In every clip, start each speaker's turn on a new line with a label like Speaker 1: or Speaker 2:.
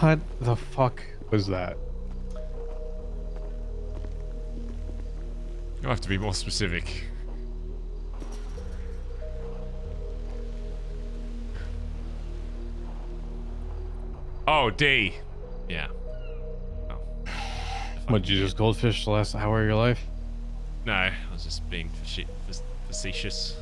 Speaker 1: What the fuck was that?
Speaker 2: You'll have to be more specific. Oh, D. Yeah. Oh.
Speaker 1: What, you just goldfish the last hour of your life?
Speaker 2: No, I was just being facetious.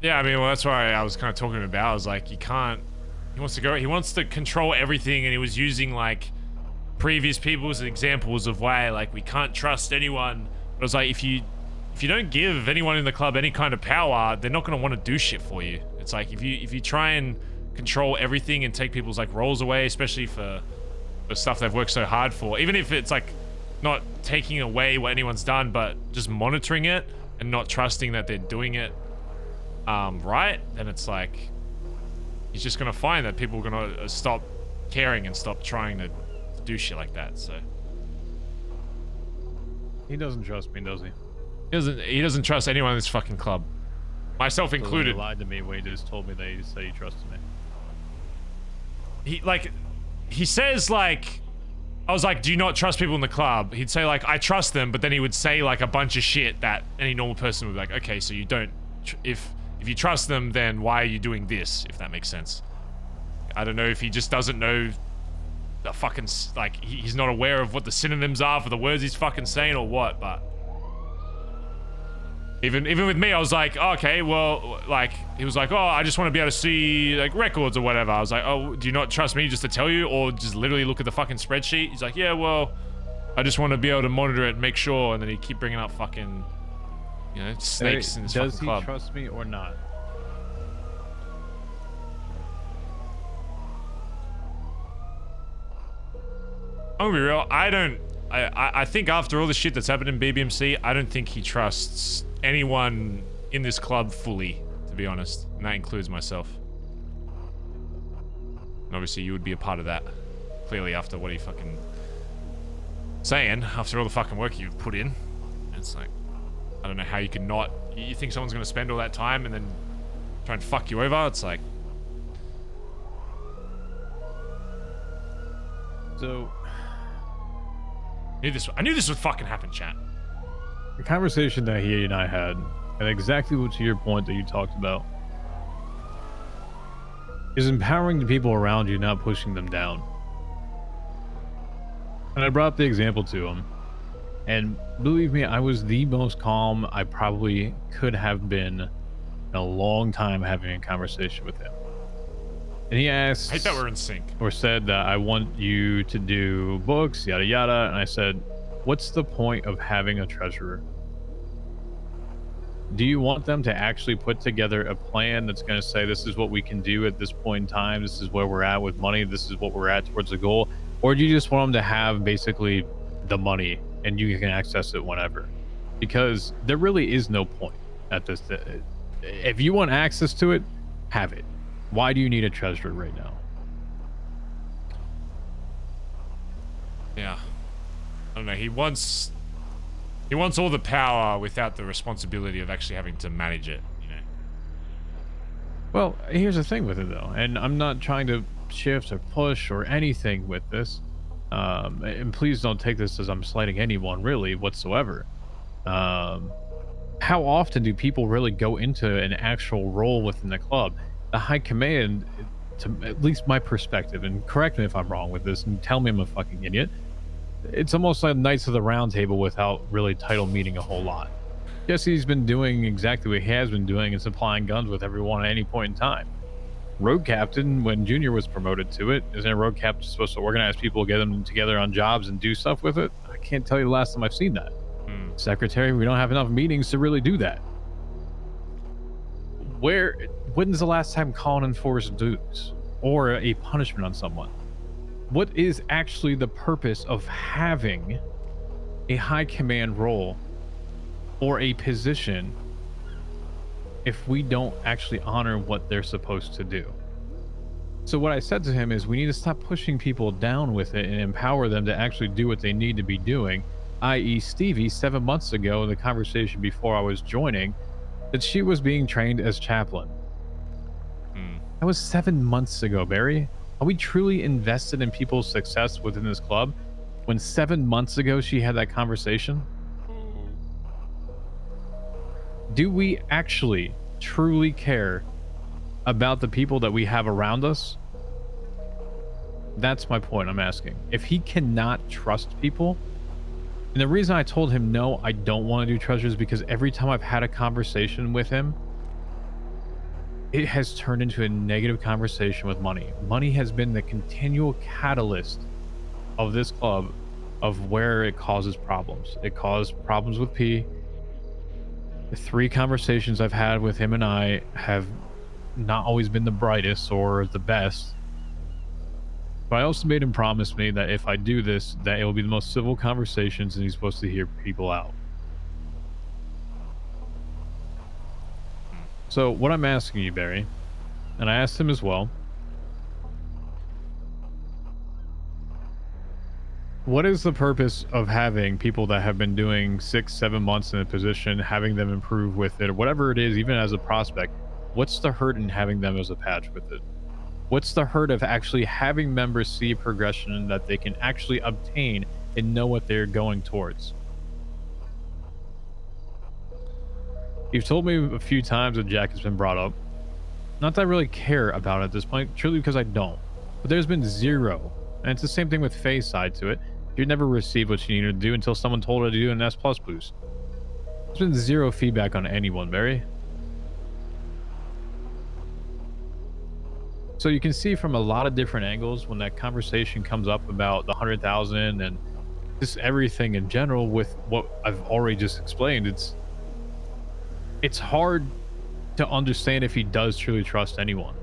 Speaker 2: Yeah, I mean, well, that's why I was kind of talking about. I was like, you can't. He wants to control everything, and he was using like previous people as examples of why like we can't trust anyone. But I was like, if you don't give anyone in the club any kind of power, they're not going to want to do shit for you. It's like if you try and control everything and take people's like roles away, especially for the stuff they've worked so hard for, even if it's like not taking away what anyone's done, but just monitoring it and not trusting that they're doing it right, then it's like he's just gonna find that people are gonna stop caring and stop trying to do shit like that. So
Speaker 1: He doesn't trust me, does he?
Speaker 2: he doesn't trust anyone in this fucking club, myself included.
Speaker 1: He lied to me when he just told me that he said he trusted me.
Speaker 2: He says like, I was like, do you not trust people in the club? He'd say like, I trust them, but then he would say like a bunch of shit that any normal person would be like, okay, so you don't, if you trust them, then why are you doing this, if that makes sense. I don't know if he just doesn't know the fucking, like, he's not aware of what the synonyms are for the words he's fucking saying or what, but even with me, I was like, oh, okay, well, like, he was like, oh, I just want to be able to see, like, records or whatever. I was like, oh, do you not trust me just to tell you, or just literally look at the fucking spreadsheet? He's like, yeah, well, I just want to be able to monitor it and make sure, and then he'd keep bringing up fucking, you know, snakes in this fucking club.
Speaker 1: Does he trust me or not?
Speaker 2: I'm gonna be real, I think after all the shit that's happened in BBMC, I don't think he trusts anyone in this club fully, to be honest. And that includes myself. And obviously you would be a part of that. Clearly after what he fucking saying, after all the fucking work you've put in. It's like, I don't know how you can not, you think someone's gonna spend all that time and then try and fuck you over? It's like...
Speaker 1: So...
Speaker 2: I knew this would fucking happen, chat.
Speaker 1: The conversation that he and I had, and exactly to your point that you talked about, is empowering the people around you, not pushing them down. And I brought up the example to him, and believe me, I was the most calm I probably could have been in a long time having a conversation with him. And he asked,
Speaker 2: I hate that we're in sync.
Speaker 1: Or said that I want you to do books, yada yada. And I said, what's the point of having a treasurer? Do you want them to actually put together a plan that's going to say, this is what we can do at this point in time, this is where we're at with money, this is what we're at towards the goal? Or do you just want them to have basically the money and you can access it whenever? Because there really is no point at this. If you want access to it, have it. Why do you need a treasurer right now?
Speaker 2: Yeah. I don't know. He wants all the power without the responsibility of actually having to manage it, you know?
Speaker 1: Well, here's the thing with it, though. And I'm not trying to shift or push or anything with this. And please don't take this as I'm slighting anyone, really, whatsoever. How often do people really go into an actual role within the club? The high command, to at least my perspective, and correct me if I'm wrong with this and tell me I'm a fucking idiot, it's almost like Knights of the Round Table without really title meaning a whole lot. Jesse's been doing exactly what he has been doing and supplying guns with everyone at any point in time. Road Captain, when Junior was promoted to it, isn't a Road Captain supposed to organize people, get them together on jobs and do stuff with it? I can't tell you the last time I've seen that. Secretary, we don't have enough meetings to really do that. When's the last time Collin enforced dues or a punishment on someone? What is actually the purpose of having a high command role or a position if we don't actually honor what they're supposed to do? So what I said to him is we need to stop pushing people down with it and empower them to actually do what they need to be doing, i.e. Stevie, 7 months ago in the conversation before I was joining, that she was being trained as chaplain. That was 7 months ago, Barry. Are we truly invested in people's success within this club when 7 months ago she had that conversation? Do we actually truly care about the people that we have around us? That's my point I'm asking. If he cannot trust people, and the reason I told him no, I don't want to do treasures because every time I've had a conversation with him, it has turned into a negative conversation with money. Money has been the continual catalyst of this club of where it causes problems. It caused problems with P. The 3 conversations I've had with him and I have not always been the brightest or the best. But I also made him promise me that if I do this, that it will be the most civil conversations and he's supposed to hear people out. So what I'm asking you, Barry, and I asked him as well, what is the purpose of having people that have been doing 6, 7 months in a position, having them improve with it, or whatever it is, even as a prospect? What's the hurt in having them as a patch with it? What's the hurt of actually having members see progression that they can actually obtain and know what they're going towards? You've told me a few times that Jack has been brought up. Not that I really care about it at this point, truly because I don't. But there's been zero. And it's the same thing with Faye's side to it. You never received what you needed to do until someone told her to do an S plus boost. There's been zero feedback on anyone, Barry. So you can see from a lot of different angles when that conversation comes up about the 100,000 and just everything in general with what I've already just explained. It's hard to understand if he does truly trust anyone.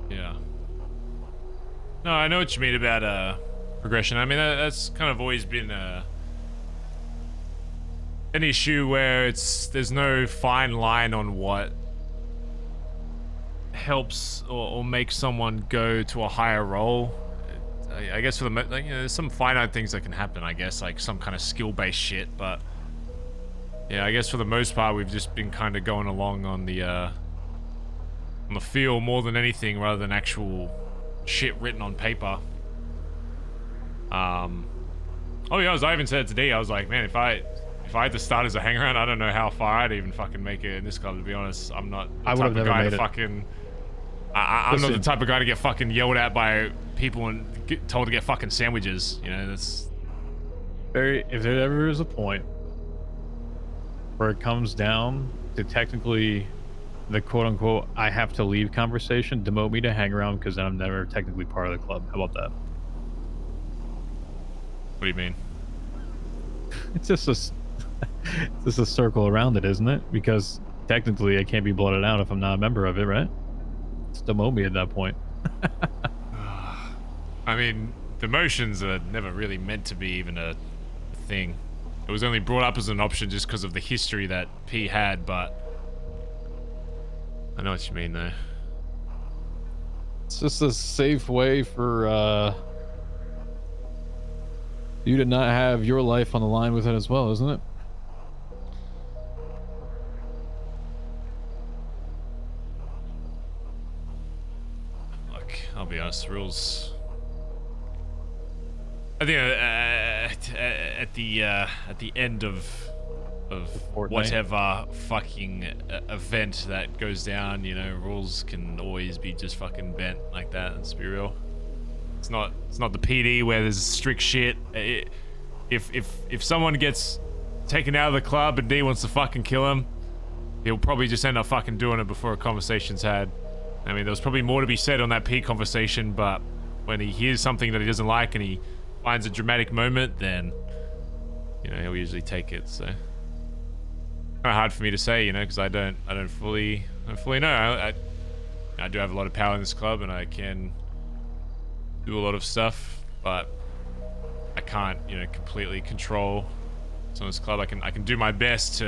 Speaker 2: Yeah. No, I know what you mean about progression. I mean, that's kind of always been an issue where there's no fine line on what helps or makes someone go to a higher role. I guess for the there's some finite things that can happen, I guess, like some kind of skill-based shit, but yeah, I guess for the most part we've just been kind of going along on the feel more than anything, rather than actual shit written on paper. Oh yeah, as I even said today, I was like, man, if I had to start as a hang-around, I don't know how far I'd even fucking make it in this club, to be honest. I'm not the type of guy to fucking... I'm not the type of guy to get fucking yelled at by people and get told to get fucking sandwiches. You know, that's...
Speaker 1: If there ever is a point where it comes down to technically the quote-unquote I have to leave conversation, demote me to hang around because then I'm never technically part of the club. How about that?
Speaker 2: What do you mean?
Speaker 1: It's just a circle around it, isn't it? Because technically I can't be blotted out if I'm not a member of it, right? It's demote me at that point.
Speaker 2: I mean, demotions are never really meant to be even a thing. It was only brought up as an option just because of the history that P had, but I know what you mean though.
Speaker 1: It's just a safe way for you to not have your life on the line with it as well, isn't it?
Speaker 2: Look, I'll be honest, rules. I think at the end of whatever fucking event that goes down, you know, rules can always be just fucking bent like that. Let's be real. It's not the PD where there's strict shit. If someone gets taken out of the club and D wants to fucking kill him, he'll probably just end up fucking doing it before a conversation's had. I mean, there was probably more to be said on that P conversation, but when he hears something that he doesn't like and he finds a dramatic moment, then, you know, he'll usually take it. So kind of hard for me to say, you know, because I don't fully know. I do have a lot of power in this club and I can do a lot of stuff, but I can't, you know, completely control someone's club. I can do my best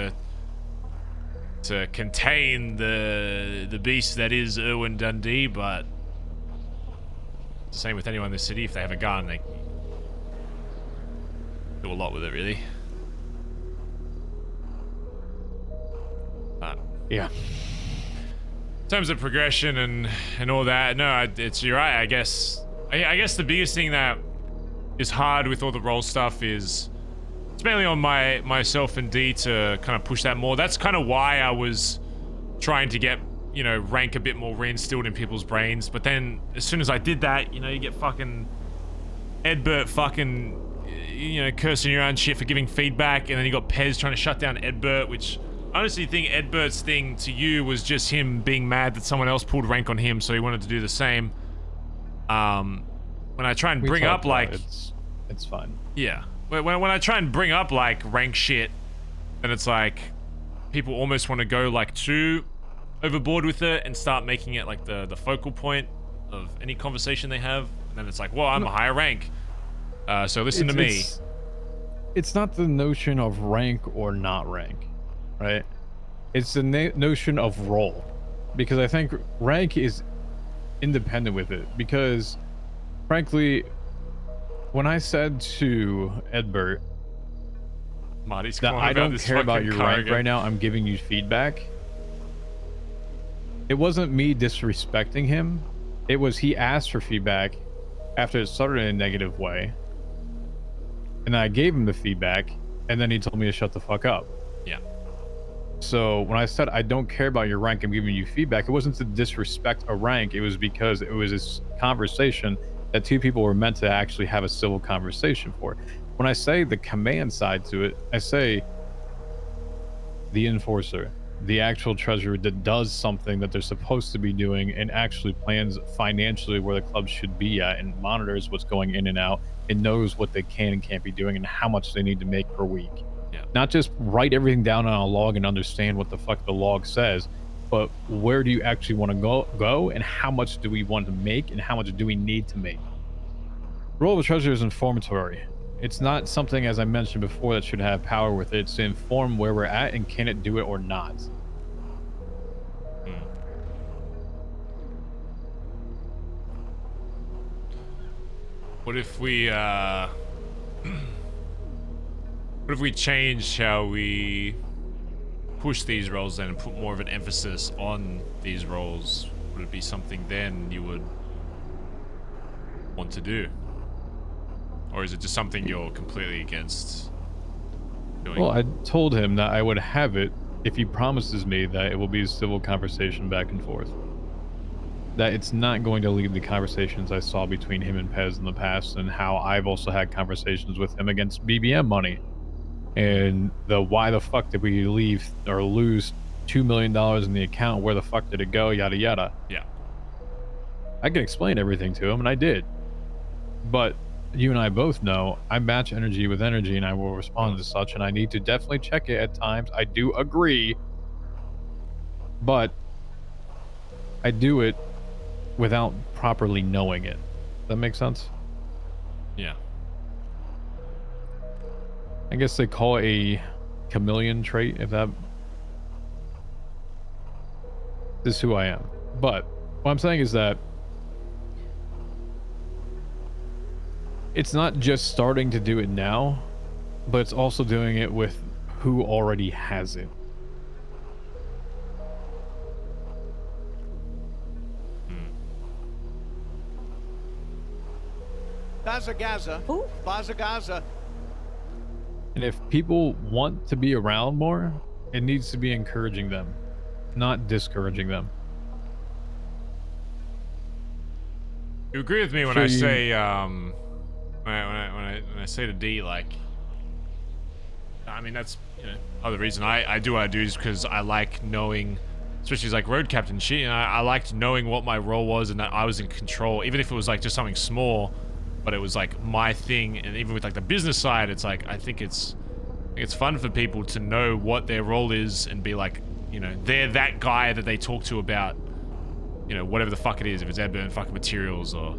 Speaker 2: to contain the beast that is Irwin Dundee, but it's the same with anyone in the city. If they have a gun, they do a lot with it, really. But
Speaker 1: Yeah.
Speaker 2: In terms of progression and all that, no, it's you're right. I guess the biggest thing that is hard with all the role stuff is it's mainly on myself and D to kind of push that more. That's kind of why I was trying to get, you know, rank a bit more reinstilled in people's brains. But then as soon as I did that, you know, you get fucking Edbert fucking, you know, cursing you around shit for giving feedback, and then you got Pez trying to shut down Edbert, which I honestly think Edbert's thing to you was just him being mad that someone else pulled rank on him, so he wanted to do the same. When I try and bring up like,
Speaker 1: it's fine.
Speaker 2: Yeah, when I try and bring up like rank shit, then it's like people almost want to go like too overboard with it and start making it like the focal point of any conversation they have, and then it's like, well, I'm a higher rank, so listen to me.
Speaker 1: It's not the notion of rank or not rank, right? It's the notion of role, because I think rank is independent with it. Because frankly, when I said to Edbert that I don't care about your rank right now, I'm giving you feedback, it wasn't me disrespecting him. It was he asked for feedback after it started in a negative way, and I gave him the feedback, and then he told me to shut the fuck up.
Speaker 2: Yeah.
Speaker 1: So when I said I don't care about your rank, I'm giving you feedback, it wasn't to disrespect a rank. It was because it was this conversation that two people were meant to actually have a civil conversation for. When I say the command side to it, I say the enforcer, the actual treasurer that does something that they're supposed to be doing and actually plans financially where the club should be at and monitors what's going in and out and knows what they can and can't be doing and how much they need to make per week.
Speaker 2: Yeah.
Speaker 1: Not just write everything down on a log and understand what the fuck the log says, but where do you actually want to go and how much do we want to make and how much do we need to make? The role of a treasurer is informatory. It's not something, as I mentioned before, that should have power with it. It's to inform where we're at and can it do it or not.
Speaker 2: What if we what if we change how we push these roles then and put more of an emphasis on these roles? Would it be something then you would want to do? Or is it just something you're completely against doing?
Speaker 1: Well, I told him that I would have it if he promises me that it will be a civil conversation back and forth. That it's not going to lead the conversations I saw between him and Pez in the past, and how I've also had conversations with him against BBM money. And the why the fuck did we leave or lose $2 million in the account? Where the fuck did it go? Yada yada.
Speaker 2: Yeah.
Speaker 1: I can explain everything to him, and I did. But you and I both know I match energy with energy, and I will respond to such, and I need to definitely check it at times. I do agree, but I do it without properly knowing it. Does that make sense?
Speaker 2: Yeah.
Speaker 1: I guess they call it a chameleon trait, if that... This is who I am. But what I'm saying is that it's not just starting to do it now, but it's also doing it with who already has it.
Speaker 3: Baza Gaza. Who? Baza Gaza.
Speaker 1: And if people want to be around more, it needs to be encouraging them, not discouraging them.
Speaker 2: You agree with me when I say, when I say to D, like, I mean, that's, you know, other reason I do what I do is because I like knowing, especially like road captain shit, you know, I liked knowing what my role was and that I was in control, even if it was like just something small, but it was like my thing. And even with like the business side, it's like, I think it's fun for people to know what their role is and be like, you know, they're that guy that they talk to about, you know, whatever the fuck it is, if it's Edbert fucking materials or,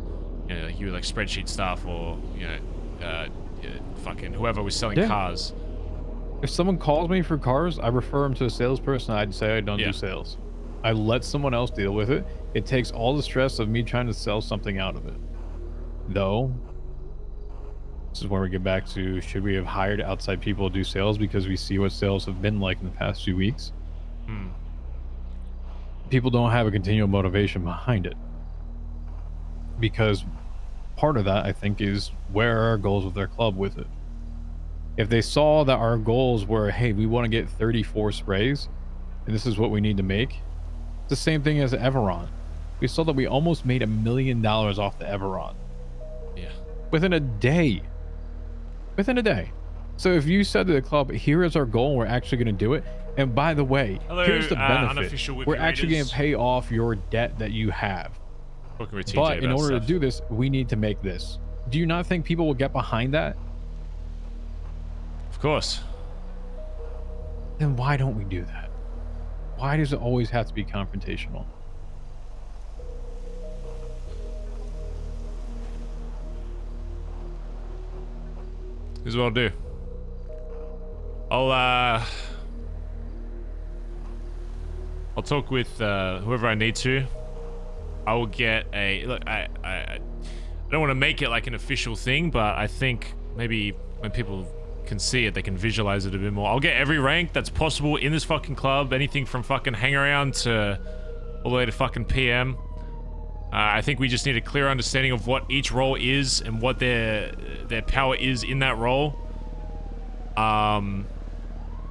Speaker 2: you know, like you like spreadsheet stuff or, you know, fucking whoever was selling cars.
Speaker 1: If someone calls me for cars, I refer them to a salesperson. I'd say I don't do sales. I let someone else deal with it. It takes all the stress of me trying to sell something out of it. Though, this is where we get back to, should we have hired outside people to do sales because we see what sales have been like in the past few weeks? people don't have a continual motivation behind it. Because part of that, I think, is where are our goals with their club with it. If they saw that our goals were, hey, we want to get 34 sprays, and this is what we need to make, it's the same thing as Everon. We saw that we almost made $1 million off the Everon.
Speaker 2: Yeah.
Speaker 1: Within a day. Within a day. So if you said to the club, here is our goal, we're actually going to do it. And by the way,
Speaker 2: Hello,
Speaker 1: here's the benefit.
Speaker 2: unofficial Whippy
Speaker 1: We're actually going
Speaker 2: Raiders.
Speaker 1: to pay off your debt that you have.
Speaker 2: Talking with TJ
Speaker 1: But in
Speaker 2: about
Speaker 1: order
Speaker 2: stuff.
Speaker 1: to do this, we need to make this. Do you not think people will get behind that?
Speaker 2: Of course.
Speaker 1: Then why don't we do that? Why does it always have to be confrontational?
Speaker 2: Here's what I'll do. I'll talk with whoever I need to. I will get a look. I don't want to make it like an official thing, but I think maybe when people can see it, they can visualize it a bit more. I'll get every rank that's possible in this fucking club. Anything from fucking hang around to all the way to fucking PM. I think we just need a clear understanding of what each role is and what their power is in that role.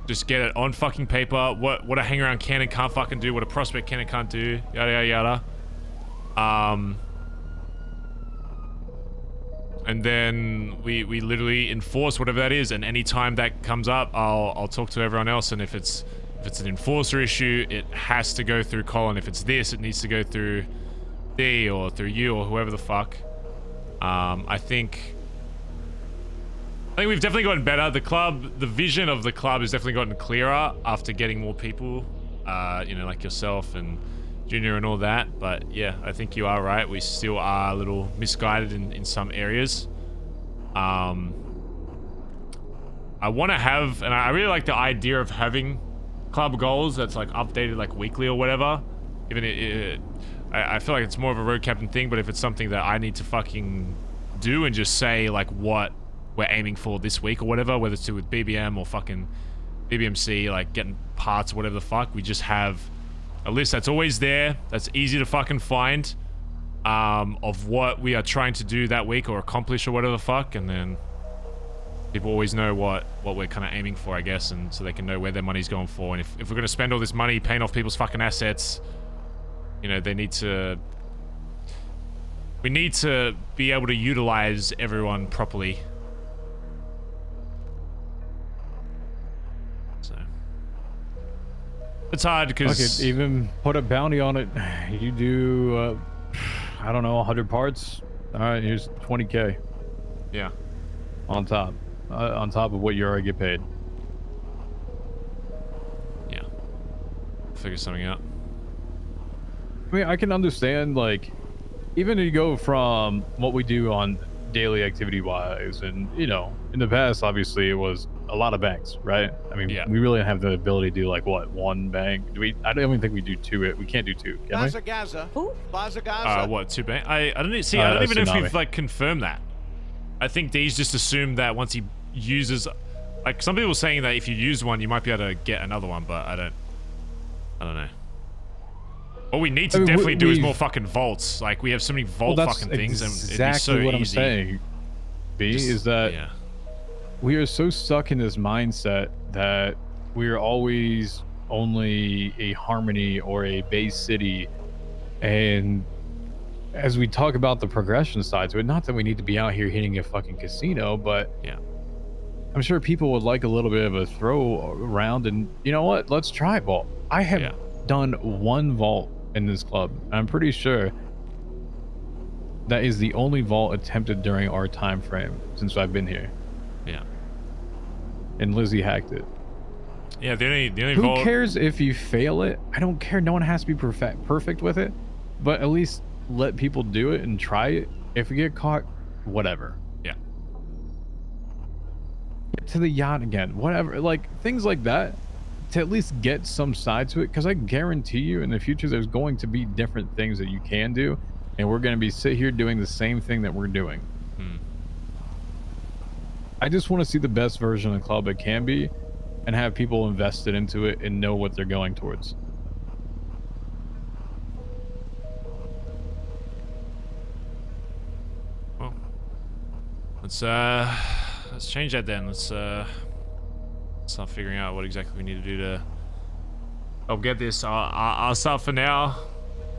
Speaker 2: Just get it on fucking paper. What a hang around can and can't fucking do. What a prospect can and can't do. Yada yada yada. And then we literally enforce whatever that is. And anytime that comes up, I'll talk to everyone else. And if it's an enforcer issue, it has to go through Collin. If it's this, it needs to go through D or through you or whoever the fuck. I think we've definitely gotten better. The vision of the club has definitely gotten clearer after getting more people, you know, like yourself and Junior and all that. But yeah, I think you are right. We still are a little misguided in some areas. I want to have, and I really like the idea of having club goals that's like updated like weekly or whatever. Even I feel like it's more of a road captain thing, but if it's something that I need to fucking do and just say like what we're aiming for this week or whatever, whether it's to with BBM or fucking BBMC, like getting parts or whatever the fuck, we just have a list that's always there, that's easy to fucking find, of what we are trying to do that week or accomplish or whatever the fuck, and then people always know what we're kind of aiming for, I guess, and so they can know where their money's going for. And if we're going to spend all this money paying off people's fucking assets, you know, we need to be able to utilize everyone properly. So it's hard because
Speaker 1: Okay, even put a bounty on it. You do, I don't know, 100 parts. All right, here's 20K
Speaker 2: yeah.
Speaker 1: on top of what you already get paid.
Speaker 2: Yeah. Figure something out.
Speaker 1: I mean, I can understand, like, even if you go from what we do on daily activity wise, and, you know, in the past, obviously, it was a lot of banks, right? I mean,
Speaker 2: Yeah.
Speaker 1: we really have the ability to do, like, what, one bank? I don't even think we do two. We can't do two, can we?
Speaker 3: Bazagaza. Who? Bazagaza.
Speaker 2: What, 2 bank? I don't see. I don't even know if
Speaker 1: Tsunami.
Speaker 2: we've like confirmed that. I think D's just assumed that once he uses, like, some people saying that if you use one, you might be able to get another one, but I don't know. What we need to definitely do is more fucking vaults. Like, we have so many vault
Speaker 1: Well, that's
Speaker 2: fucking things, and it'd be
Speaker 1: exactly
Speaker 2: so
Speaker 1: what I'm
Speaker 2: easy.
Speaker 1: saying, B,
Speaker 2: Just-
Speaker 1: is that
Speaker 2: yeah.
Speaker 1: we are so stuck in this mindset that we are always only a Harmony or a Bay City. And as we talk about the progression side to it, not that we need to be out here hitting a fucking casino, but
Speaker 2: Yeah.
Speaker 1: I'm sure people would like a little bit of a throw around. And you know what? Let's try vault. I have done one vault in this club. I'm pretty sure that is the only vault attempted during our time frame since I've been here.
Speaker 2: Yeah.
Speaker 1: And Lizzie hacked it.
Speaker 2: Yeah. The only
Speaker 1: Who
Speaker 2: vault.
Speaker 1: cares if you fail it? I don't care. No one has to be perfect with it, but at least let people do it and try it. If you get caught, whatever.
Speaker 2: Yeah.
Speaker 1: Get to the yacht again. Whatever. Like things like that, to at least get some side to it. Because I guarantee you, in the future, there's going to be different things that you can do, and we're going to be sit here doing the same thing that we're doing. I just want to see the best version of the club it can be, and have people invested into it and know what they're going towards.
Speaker 2: Let's change that then. Let's start figuring out what exactly we need to do to help get this. I'll start for now.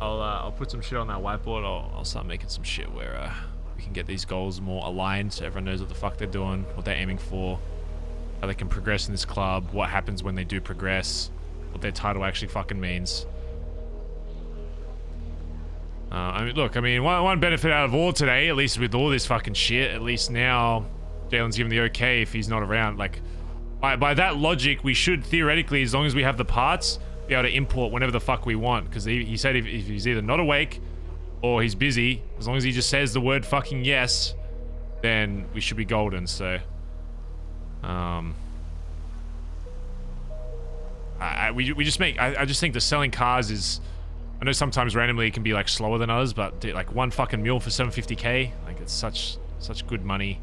Speaker 2: I'll put some shit on that whiteboard. I'll start making some shit where we can get these goals more aligned so everyone knows what the fuck they're doing, what they're aiming for, how they can progress in this club, what happens when they do progress, what their title actually fucking means. I mean, look, I mean, one benefit out of all today, at least with all this fucking shit, at least now Jalen's given the okay if he's not around. Like, by that logic, we should theoretically, as long as we have the parts, be able to import whenever the fuck we want. Because he said if he's either not awake or he's busy, as long as he just says the word fucking yes, then we should be golden. So, I just think the selling cars is, I know sometimes randomly it can be like slower than others, but dude, like one fucking mule for 750k, like it's such good money.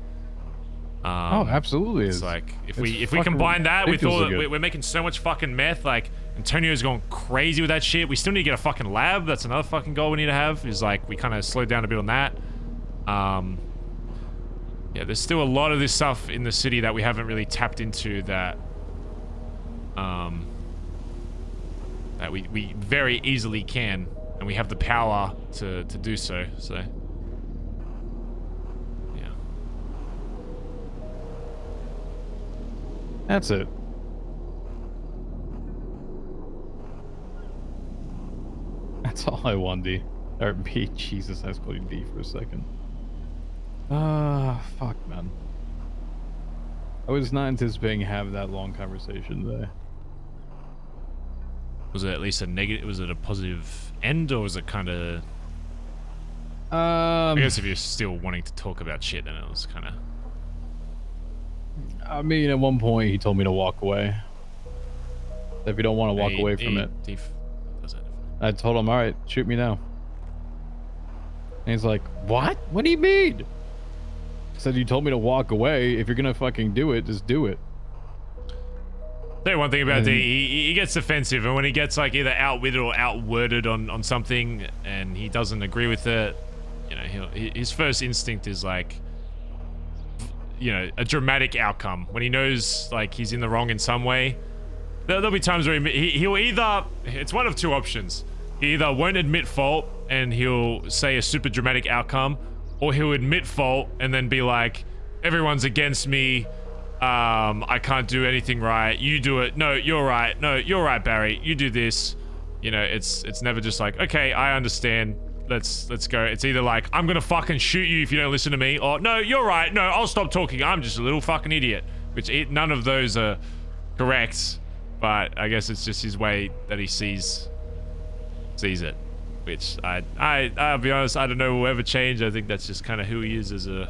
Speaker 1: Oh, absolutely.
Speaker 2: It's like if we combine that with all we're making so much fucking meth, like Antonio's going crazy with that shit. We still need to get a fucking lab. That's another fucking goal we need to have, is like we kind of slowed down a bit on that. Yeah, there's still a lot of this stuff in the city that we haven't really tapped into that that we very easily can, and we have the power to do so. So yeah,
Speaker 1: that's it. That's all I want, D. Or B. Jesus, I was calling D for a second. Fuck, man. I was not anticipating having that long conversation today.
Speaker 2: Was it at least a negative? Was it a positive end, or was it kind of?
Speaker 1: I
Speaker 2: I guess if you're still wanting to talk about shit, then it was kind of.
Speaker 1: I mean, at one point he told me to walk away. If you don't want to walk away from it, I told him, all right, shoot me now. And he's like, what? What do you mean? I said, you told me to walk away. If you're gonna fucking do it, just do it.
Speaker 2: Say one thing about D, he gets defensive, and when he gets like either outwitted or outworded on something, and he doesn't agree with it, you know, his first instinct is like, you know, a dramatic outcome. When he knows like he's in the wrong in some way, there'll be times where he'll either, it's one of two options. He either won't admit fault and he'll say a super dramatic outcome, or he'll admit fault and then be like, everyone's against me. I can't do anything right. You do it. No, you're right. No, you're right, Barry. You do this. You know, it's never just like, okay, I understand. Let's go. It's either like, I'm gonna fucking shoot you if you don't listen to me, or no, you're right. No, I'll stop talking. I'm just a little fucking idiot. Which none of those are correct, but I guess it's just his way that he sees it. Which I'll be honest, I don't know will ever change. I think that's just kind of who he is as a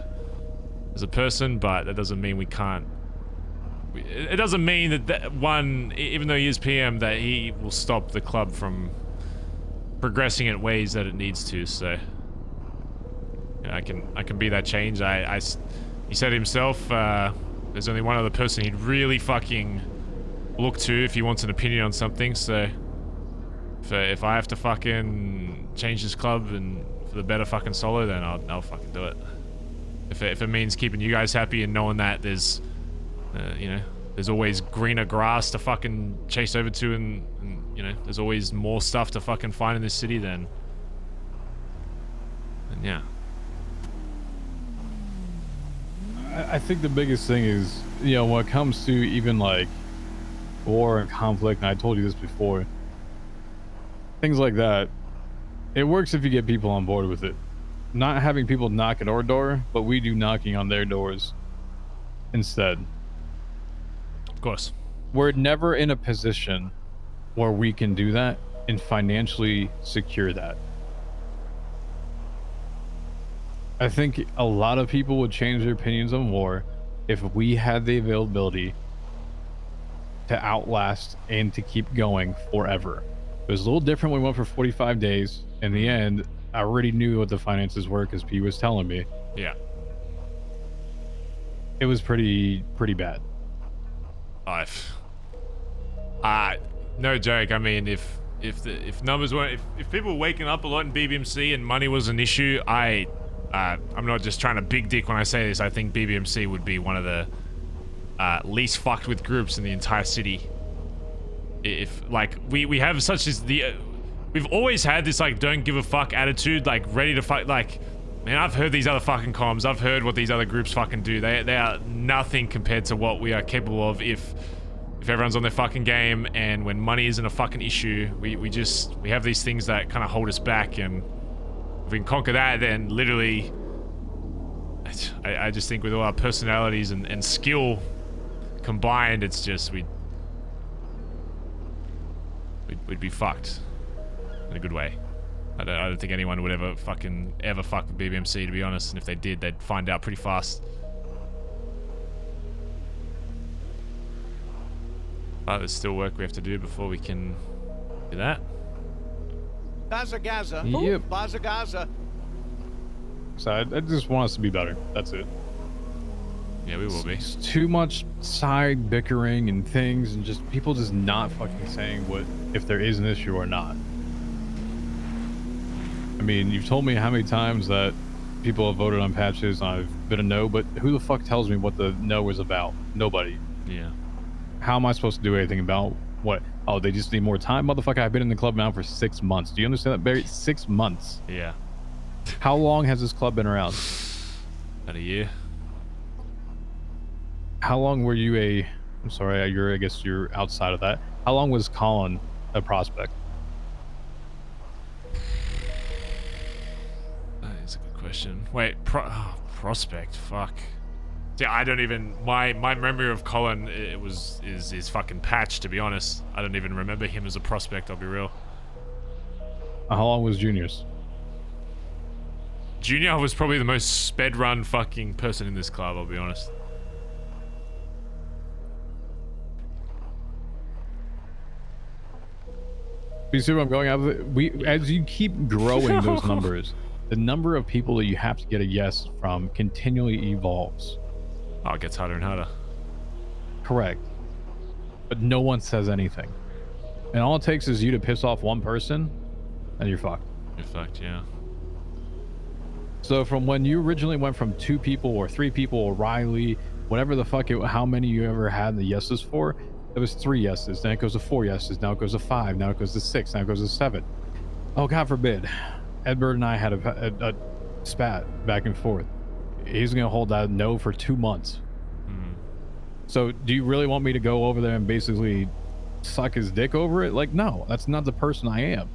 Speaker 2: person, but that doesn't mean we can't. It doesn't mean that one, even though he is PM, that he will stop the club from progressing in ways that it needs to. So you know, I can be that change. He said himself, there's only one other person he'd really fucking look to if he wants an opinion on something. So if I have to fucking change this club and for the better fucking solo, then I'll fucking do it. If it means keeping you guys happy and knowing that there's, you know, there's always greener grass to fucking chase over to, and you know, there's always more stuff to fucking find in this city, then yeah.
Speaker 1: I think the biggest thing is, you know, when it comes to even like war and conflict, and I told you this before, things like that, it works if you get people on board with it. Not having people knock at our door, but we do knocking on their doors instead.
Speaker 2: Of course.
Speaker 1: We're never in a position where we can do that and financially secure that. I think a lot of people would change their opinions on war if we had the availability to outlast and to keep going forever. It was a little different when we went for 45 days. In the end, I already knew what the finances were because P was telling me.
Speaker 2: Yeah.
Speaker 1: It was pretty bad.
Speaker 2: No joke. I mean, if numbers weren't, if people were waking up a lot in BBMC and money was an issue, I I'm not just trying to big dick when I say this. I think BBMC would be one of the least fucked with groups in the entire city. If like we have such as the we've always had this like don't give a fuck attitude, like ready to fight. Like, man, I've heard these other fucking comms. I've heard what these other groups fucking do. They are nothing compared to what we are capable of if everyone's on their fucking game, and when money isn't a fucking issue, we have these things that kind of hold us back, and if we can conquer that, then literally I just think with all our personalities and skill combined, it's just we'd be fucked in a good way. I don't think anyone would ever fuck with BBMC, to be honest, and if they did, they'd find out pretty fast. But there's still work we have to do before we can do that.
Speaker 3: Gaza, Gaza.
Speaker 1: Yep.
Speaker 3: Gaza, Gaza.
Speaker 1: So I just want us to be better. That's it.
Speaker 2: Yeah, we will be.
Speaker 1: It's too much side bickering and things, and just people just not fucking saying what if there is an issue or not. I mean, you've told me how many times that people have voted on patches and I've been a no, but who the fuck tells me what the no is about? Nobody.
Speaker 2: Yeah.
Speaker 1: How am I supposed to do anything about what? Oh, they just need more time? Motherfucker, I've been in the club now for 6 months. Do you understand that, Barry? 6 months.
Speaker 2: Yeah.
Speaker 1: How long has this club been around?
Speaker 2: About a year.
Speaker 1: How long were you I'm sorry, I guess you're outside of that. How long was Collin a prospect?
Speaker 2: That is a good question. Wait, prospect, fuck. Yeah, I don't even, my memory of Collin is fucking patched, to be honest. I don't even remember him as a prospect, I'll be real.
Speaker 1: How long was Junior's?
Speaker 2: Junior was probably the most sped run fucking person in this club, I'll be honest.
Speaker 1: You see what I'm going at with it? As you keep growing those numbers, the number of people that you have to get a yes from continually evolves.
Speaker 2: Oh, it gets harder and harder.
Speaker 1: Correct. But no one says anything. And all it takes is you to piss off one person, and you're fucked.
Speaker 2: You're fucked, yeah.
Speaker 1: So from when you originally went from 2 people or 3 people or Riley, whatever the fuck how many you ever had the yeses for, it was 3 yeses, then it goes to 4 yeses, now it goes to 5, now it goes to 6, now it goes to 7. Oh, God forbid. Edbert and I had a spat back and forth. He's gonna hold that no for 2 months. So do you really want me to go over there and basically suck his dick over it? Like, no, that's not the person I am.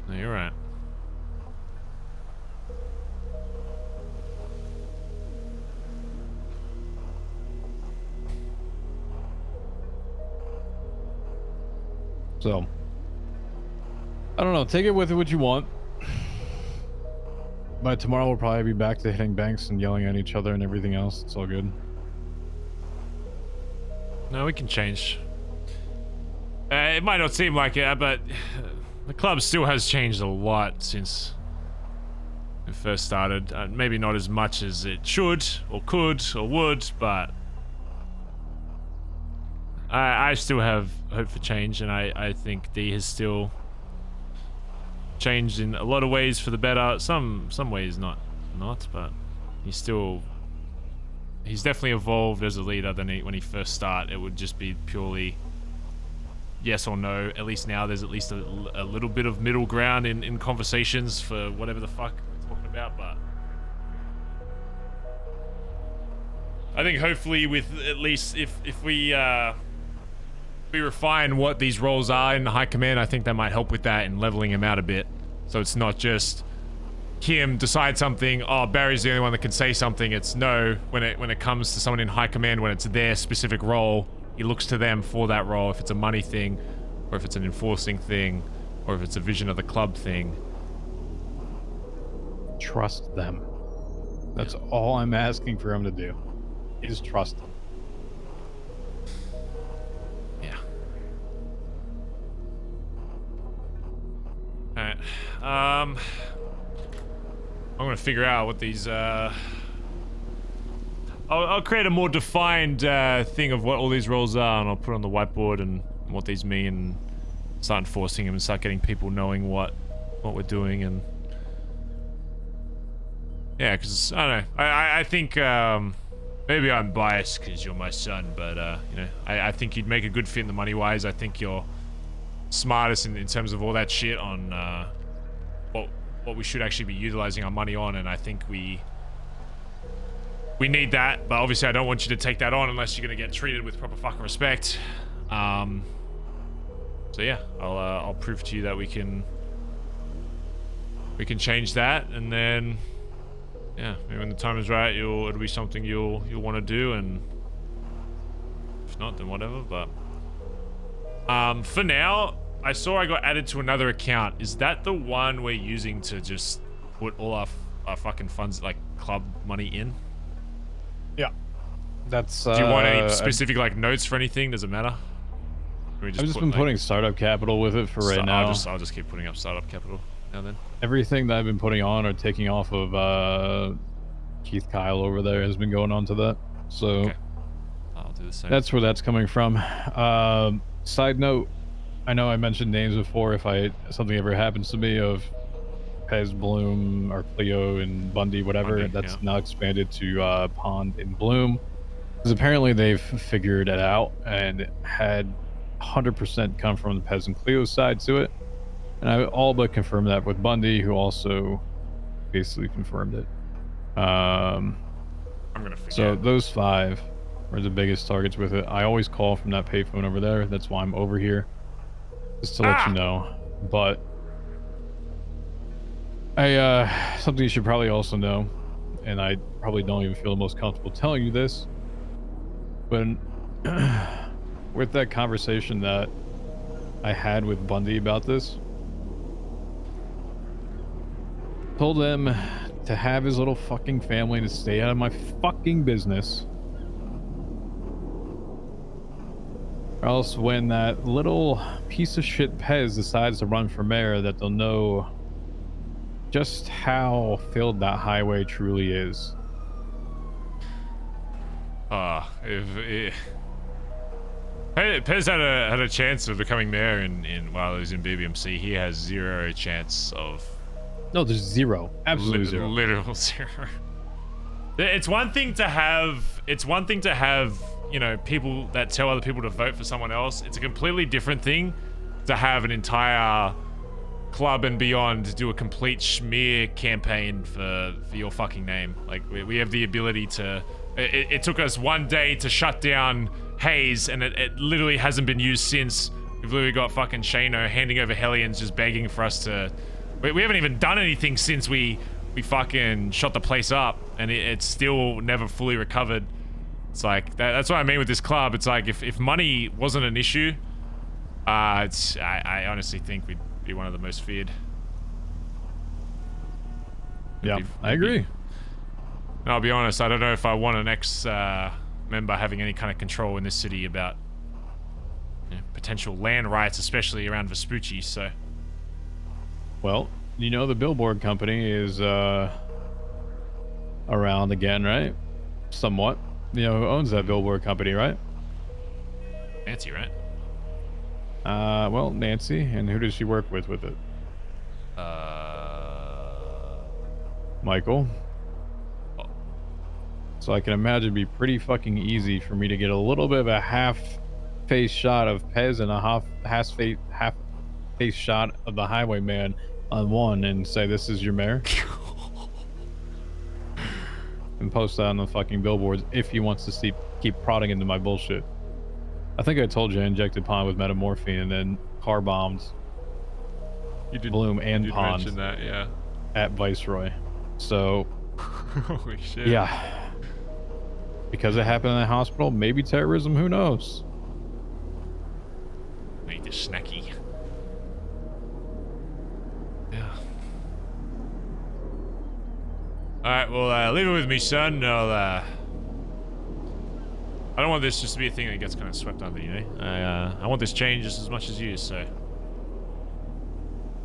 Speaker 2: No, you're right.
Speaker 1: So I don't know, take it with what you want. But tomorrow we'll probably be back to hitting banks and yelling at each other and everything else. It's all good.
Speaker 2: No, we can change. It might not seem like it, but the club still has changed a lot since it first started. Maybe not as much as it should, or could, or would, but I still have hope for change, and I think D has still changed in a lot of ways for the better. Some ways not, but he's definitely evolved as a leader than when he first started. It would just be purely yes or no. At least now there's at least a little bit of middle ground in conversations for whatever the fuck we're talking about. But I think hopefully with at least if we refine what these roles are in high command, I think that might help with that and leveling him out a bit. So it's not just him decide something, oh, Barry's the only one that can say something. It's no, when it comes to someone in high command, when it's their specific role, he looks to them for that role. If it's a money thing, or if it's an enforcing thing, or if it's a vision of the club thing.
Speaker 1: Trust them. That's all I'm asking for him to do, is trust them.
Speaker 2: Yeah. Alright. I'm gonna figure out what these I'll create a more defined thing of what all these roles are, and I'll put it on the whiteboard and what these mean. start enforcing them and start getting people knowing what we're doing. And yeah, because I don't know, I think maybe I'm biased because you're my son, but you know, I think you'd make a good fit in the money wise. I think you're smartest in terms of all that shit on what we should actually be utilizing our money on, and I think we need that. But obviously I don't want you to take that on unless you're gonna get treated with proper fucking respect. So yeah, I'll prove to you that we can change that, and then yeah, maybe when the time is right, it'll be something you'll want to do, and if not, then whatever. But for now, I saw I got added to another account. Is that the one we're using to just put all our fucking funds, like club money, in?
Speaker 1: Yeah. That's.
Speaker 2: Do you want any specific like notes for anything? Does it matter?
Speaker 1: I've just been putting startup capital with it for right now.
Speaker 2: I'll just keep putting up startup capital now and then.
Speaker 1: Everything that I've been putting on or taking off of Keith Kyle over there has been going on to that. So
Speaker 2: okay. I'll do the same.
Speaker 1: That's where that's coming from. Side note, I know I mentioned names before. If something ever happens to me of Pez, Bloom, or Cleo and Bundy, whatever,
Speaker 2: Bundy,
Speaker 1: that's
Speaker 2: yeah.
Speaker 1: now expanded to Pond and Bloom. Because apparently they've figured it out and had 100% come from the Pez and Cleo side to it. And I all but confirmed that with Bundy, who also basically confirmed it.
Speaker 2: I'm gonna forget.
Speaker 1: So those 5 are the biggest targets with it. I always call from that payphone over there. That's why I'm over here, just to let you know. But something you should probably also know, and I probably don't even feel the most comfortable telling you this, but with that conversation that I had with Bundy about this, told him to have his little fucking family to stay out of my fucking business. Or else when that little piece of shit Pez decides to run for mayor, that they'll know just how filled that highway truly is.
Speaker 2: If Pez had a chance of becoming mayor while he was in BBMC, he has 0 chance of.
Speaker 1: No, there's 0. Absolutely 0.
Speaker 2: Literal 0. It's one thing to have. You know, people that tell other people to vote for someone else. It's a completely different thing to have an entire club and beyond do a complete smear campaign for your fucking name. Like we have the ability to. It took us 1 day to shut down Hayes, and it literally hasn't been used since. We've literally got fucking Shano handing over Hellions, just begging for us to. We haven't even done anything since we fucking shot the place up, and it's still never fully recovered. It's like that's what I mean with this club. It's like if money wasn't an issue, I honestly think we'd be one of the most feared.
Speaker 1: Yeah, I agree.
Speaker 2: And I'll be honest, I don't know if I want an ex-member having any kind of control in this city about potential land rights, especially around Vespucci. So,
Speaker 1: well, you know the billboard company is around again, right? Somewhat. You know who owns that billboard company, right?
Speaker 2: Nancy, right?
Speaker 1: Well, Nancy, and who does she work with it? Michael.
Speaker 2: Oh.
Speaker 1: So I can imagine it'd be pretty fucking easy for me to get a little bit of a half-face shot of Pez and a half-face shot of the highwayman on one and say, this is your mayor. And post that on the fucking billboards if he wants to keep prodding into my bullshit. I think I told you I injected Pond with metamorphine and then car bombed Bloom and Pond
Speaker 2: mention that, yeah.
Speaker 1: at Viceroy. So,
Speaker 2: holy shit.
Speaker 1: Yeah. Because it happened in the hospital, maybe terrorism, who knows?
Speaker 2: Make this snacky. Yeah. Alright, well, leave it with me, son. I don't want this just to be a thing that gets kind of swept under, you know? I want this change just as much as you, so...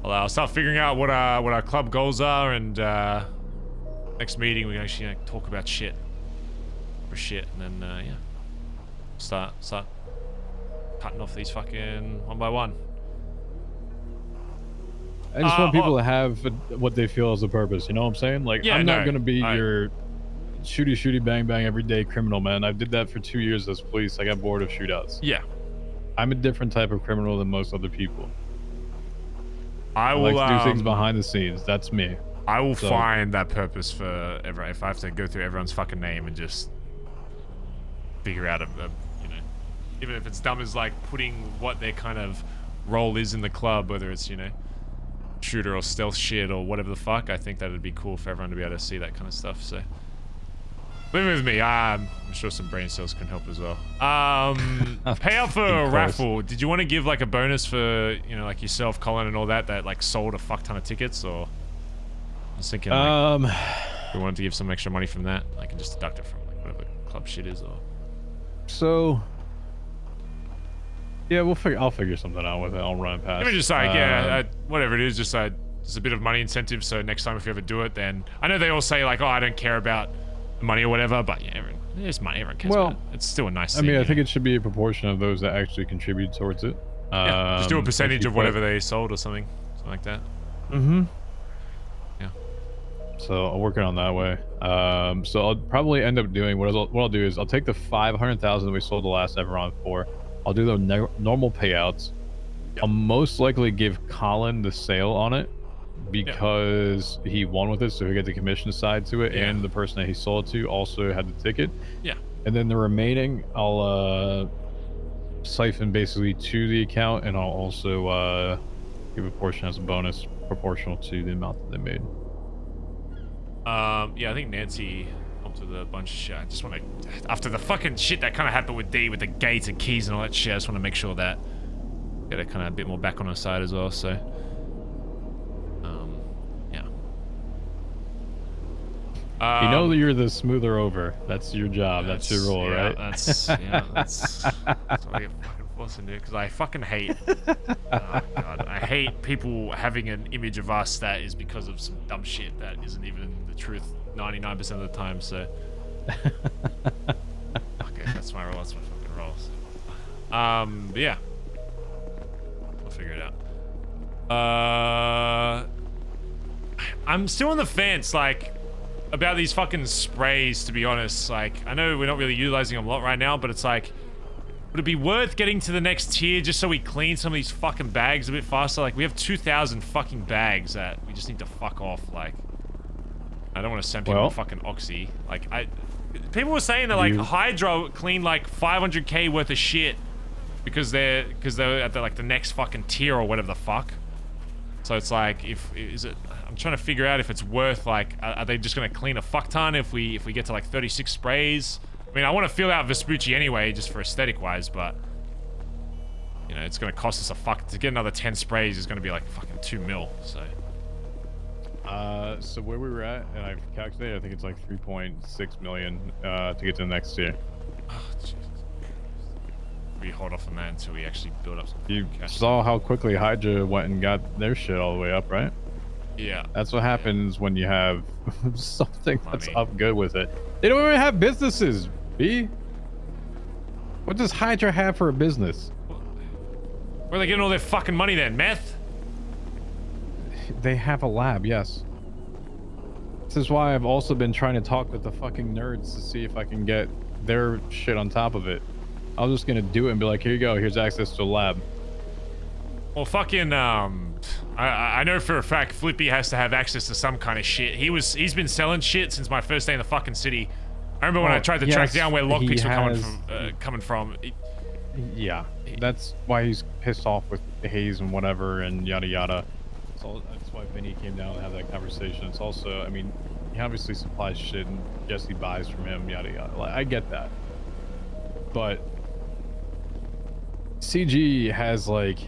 Speaker 2: I'll start figuring out what our club goals are, and next meeting we can actually talk about shit. For shit, and then, yeah. Start cutting off these fucking one by one.
Speaker 1: I just want people
Speaker 2: oh,
Speaker 1: to have what they feel is a purpose. You know what I'm saying? Like,
Speaker 2: yeah,
Speaker 1: I'm not
Speaker 2: no.
Speaker 1: gonna be your shooty bang bang everyday criminal, man. I did that for 2 years as police. I got bored of shootouts.
Speaker 2: Yeah.
Speaker 1: I'm a different type of criminal than most other people.
Speaker 2: I
Speaker 1: I like
Speaker 2: will
Speaker 1: to do things behind the scenes. That's me.
Speaker 2: I will
Speaker 1: So-
Speaker 2: find that purpose for everyone. If I have to go through everyone's fucking name and just figure out you know, even if it's dumb as like putting what their kind of role is in the club, whether it's, you know, shooter or stealth shit or whatever the fuck, I think that would be cool for everyone to be able to see that kind of stuff. So leave it with me. I'm sure some brain cells can help as well. Pay out for a raffle. Did you want to give like a bonus for, you know, like yourself, Collin, and all that like sold a fuck ton of tickets? Or I was thinking like, if we wanted to give some extra money from that, I can just deduct it from like whatever club shit is. Or
Speaker 1: So yeah, I'll figure something out with it. I'll run it past.
Speaker 2: I mean, just like whatever it is, just a bit of money incentive. So next time if you ever do it, then I know they all say like, oh, I don't care about money or whatever, but yeah, there's money. Everyone cares about it. It's still a nice thing.
Speaker 1: I mean, I think it should be a proportion of those that actually contribute towards it.
Speaker 2: Yeah, just do a percentage of whatever they sold or something like that.
Speaker 1: Mm-hmm.
Speaker 2: Yeah.
Speaker 1: So I'll work it on that way. So I'll probably end up doing what I'll do is I'll take the 500,000 that we sold the last Everon for. I'll do the normal payouts.
Speaker 2: Yep.
Speaker 1: I'll most likely give Collin the sale on it because he won with it, so he get the commission side to it, and the person that he sold it to also had the ticket.
Speaker 2: Yeah.
Speaker 1: And then the remaining, I'll siphon basically to the account, and I'll also give a portion as a bonus proportional to the amount that they made.
Speaker 2: Yeah, I think Nancy helped with a bunch of shit. I just want to, after the fucking shit that kind of happened with D with the gates and keys and all that shit, I just want to make sure that get it kind of a bit more back on her side as well. So, yeah.
Speaker 1: You know that you're the smoother over. That's your job. That's your role, right?
Speaker 2: That's what I get fucking forced into, because I fucking hate. Oh god, I hate people having an image of us that is because of some dumb shit that isn't even the truth 99% of the time. So, okay, that's my role. That's my fucking role. So. But yeah, we'll figure it out. I'm still on the fence, like, about these fucking sprays, to be honest. Like, I know we're not really utilizing them a lot right now, but it's like, would it be worth getting to the next tier just so we clean some of these fucking bags a bit faster? Like, we have 2,000 fucking bags that we just need to fuck off. Like, I don't want to send people to fucking Oxy. Like, people were saying that like Hydro cleaned like 500k worth of shit because they're at the next fucking tier or whatever the fuck. So it's like, I'm trying to figure out if it's worth, like, are they just gonna clean a fuck ton if we get to like 36 sprays? I mean, I want to fill out Vespucci anyway, just for aesthetic wise, but you know, it's gonna cost us a fuck to get another 10 sprays is gonna be like fucking 2 mil. So.
Speaker 1: So where we were at, and I've calculated, I think it's like 3.6 million to get to the next tier.
Speaker 2: Oh, Jesus. We hold off on that until we actually build up some
Speaker 1: You
Speaker 2: cash.
Speaker 1: saw how quickly Hydra went and got their shit all the way up, right?
Speaker 2: Yeah.
Speaker 1: That's what happens when you have something that's
Speaker 2: Money.
Speaker 1: up good with it. They don't even have businesses, B. What does Hydra have for a business?
Speaker 2: Where are they getting all their fucking money then? Meth?
Speaker 1: They have a lab, yes. This is why I've also been trying to talk with the fucking nerds to see if I can get their shit on top of it. I was just gonna do it and be like, here you go, here's access to a lab.
Speaker 2: Well, fucking, I know for a fact Flippy has to have access to some kind of shit. He's been selling shit since my first day in the fucking city. I remember when I tried to track down where lockpicks were coming from.
Speaker 1: Yeah, that's why he's pissed off with Hayes and whatever and yada yada. So that's why Vinny came down and had that conversation. It's also, I mean, he obviously supplies shit and Jesse buys from him, yada yada. Like, I get that. But CG has like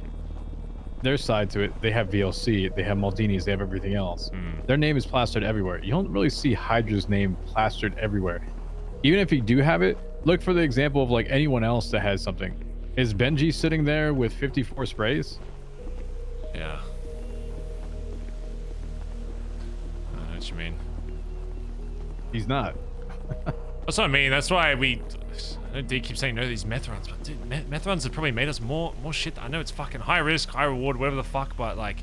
Speaker 1: their side to it. They have VLC, they have Maldini's, they have everything else. Their name is plastered everywhere. You don't really see Hydra's name plastered everywhere. Even if you do have it, look for the example of like anyone else that has something. Is Benji sitting there with 54 sprays?
Speaker 2: Yeah. I know what you mean.
Speaker 1: He's not.
Speaker 2: That's what I mean. That's why I know D keeps saying no to these meth runs, but dude, meth runs have probably made us more shit. I know it's fucking high risk, high reward, whatever the fuck, but like,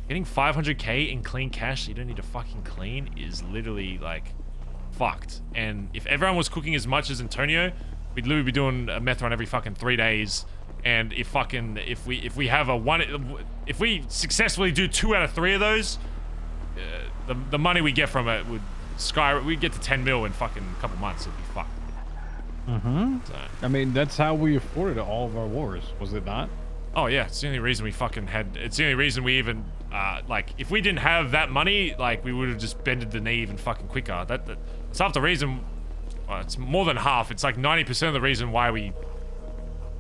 Speaker 2: getting 500k in clean cash that you don't need to fucking clean is literally like fucked. And if everyone was cooking as much as Antonio, we'd literally be doing a meth run every fucking 3 days. And if we successfully do 2 out of 3 of those, the money we get from it would we'd get to 10 mil in fucking a couple months. It'd be fucked. So.
Speaker 1: I mean, that's how we afforded all of our wars, was it not?
Speaker 2: Oh yeah, it's the only reason we fucking had. It's the only reason we even like if we didn't have that money, like we would have just bended the knee even fucking quicker. That's half the reason. Well, it's more than half. It's like 90% of the reason why we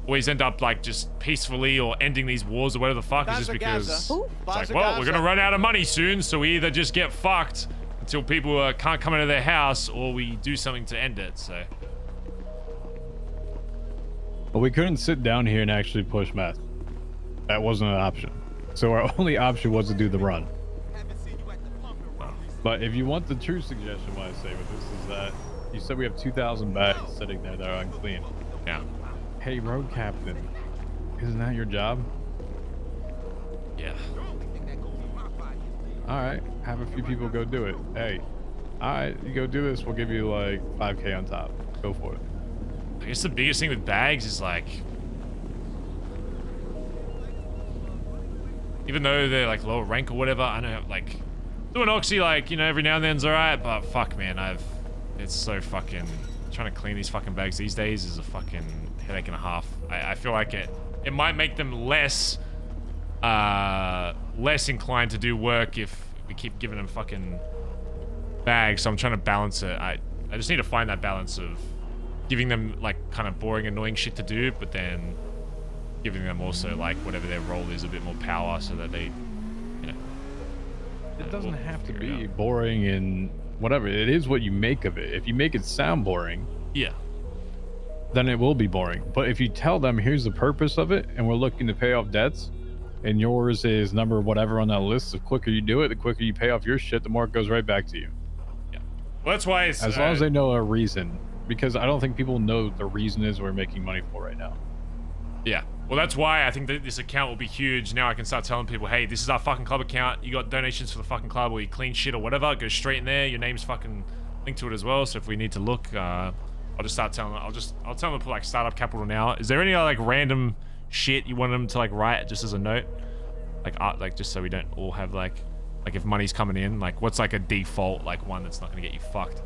Speaker 2: always end up like just peacefully or ending these wars or whatever the fuck is just because it's like, well, we're gonna run out of money soon, so we either just get fucked until people can't come into their house, or we do something to end it. So.
Speaker 1: But we couldn't sit down here and actually push meth. That wasn't an option. So our only option was to do the run. But if you want the true suggestion, what I say with this is that you said we have 2,000 bags sitting there that are unclean.
Speaker 2: Yeah.
Speaker 1: Hey, road captain, isn't that your job?
Speaker 2: Yeah.
Speaker 1: All right, have a few people go do it. Hey, all right, you go do this. We'll give you like 5K on top. Go for it.
Speaker 2: I guess the biggest thing with bags is like, even though they're like lower rank or whatever, I know like doing oxy like, you know, every now and then's alright, but fuck man, it's so fucking, trying to clean these fucking bags these days is a fucking headache and a half. I feel like it might make them less inclined to do work if we keep giving them fucking bags, so I'm trying to balance it. I just need to find that balance of giving them like kind of boring, annoying shit to do, but then giving them also like whatever their role is a bit more power so that they, you know.
Speaker 1: It doesn't have to be boring and whatever. It is what you make of it. If you make it sound boring,
Speaker 2: yeah,
Speaker 1: then it will be boring. But if you tell them here's the purpose of it and we're looking to pay off debts and yours is number whatever on that list, the quicker you do it, the quicker you pay off your shit, the more it goes right back to you.
Speaker 2: Yeah. Well, that's why it's,
Speaker 1: as long as they know a reason. Because I don't think people know the reason is we're making money for right now.
Speaker 2: Yeah. Well, that's why I think that this account will be huge. Now I can start telling people, hey, this is our fucking club account. You got donations for the fucking club or you clean shit or whatever. Go straight in there. Your name's fucking linked to it as well. So if we need to look, I'll just start telling them. I'll tell them to put like startup capital now. Is there any other like random shit you want them to like write just as a note? Like just so we don't all have like if money's coming in, like what's like a default like one that's not gonna get you fucked?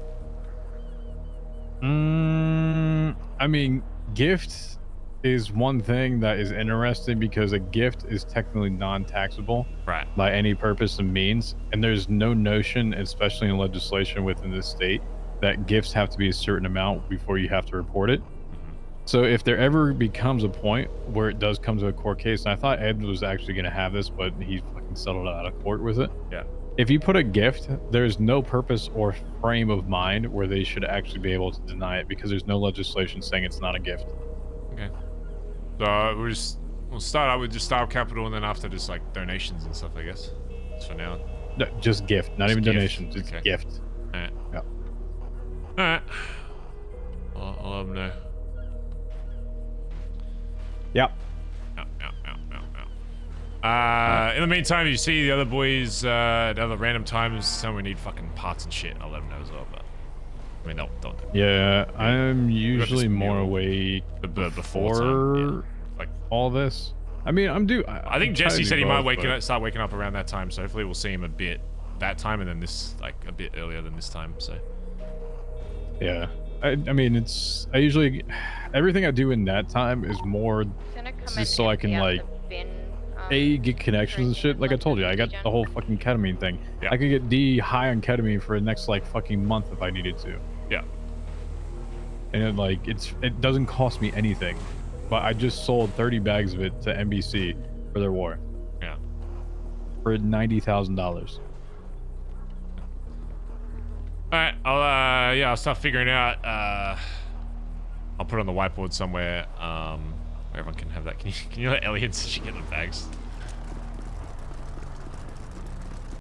Speaker 1: I mean, gifts is one thing that is interesting because a gift is technically non-taxable by any purpose and means, and there's no notion, especially in legislation within the state, that gifts have to be a certain amount before you have to report it. So if there ever becomes a point where it does come to a court case, and I thought Ed was actually going to have this, but he fucking settled out of court with it.
Speaker 2: Yeah.
Speaker 1: If you put a gift, there's no purpose or frame of mind where they should actually be able to deny it because there's no legislation saying it's not a gift.
Speaker 2: Okay. So we'll start out with just startup capital and then after just like donations and stuff, I guess. Just for now.
Speaker 1: No, just gift, not
Speaker 2: just
Speaker 1: even
Speaker 2: gift.
Speaker 1: donations. It's
Speaker 2: okay.
Speaker 1: gift.
Speaker 2: Alright.
Speaker 1: Yeah.
Speaker 2: Alright. I'll let them know.
Speaker 1: Yep.
Speaker 2: In the meantime, if you see the other boys at other random times, tell them we need fucking parts and shit. I'll let them know as well. But I mean, don't.
Speaker 1: Yeah, I'm usually more awake
Speaker 2: before time, yeah.
Speaker 1: Like all this. I mean,
Speaker 2: I think Jesse said he might start waking up around that time, so hopefully we'll see him a bit that time, and then this like a bit earlier than this time. So.
Speaker 1: Yeah, I mean, I usually everything I do in that time is more just so I can like. Get connections and shit. Like I told you, I got the whole fucking ketamine thing.
Speaker 2: Yeah.
Speaker 1: I could get D high on ketamine for the next like fucking month if I needed to.
Speaker 2: Yeah.
Speaker 1: And it doesn't cost me anything, but I just sold 30 bags of it to NBC for their war.
Speaker 2: Yeah.
Speaker 1: For $90,000.
Speaker 2: All right. I'll start figuring out. I'll put it on the whiteboard somewhere. Everyone can have that. Can you let Elliot so she get the bags?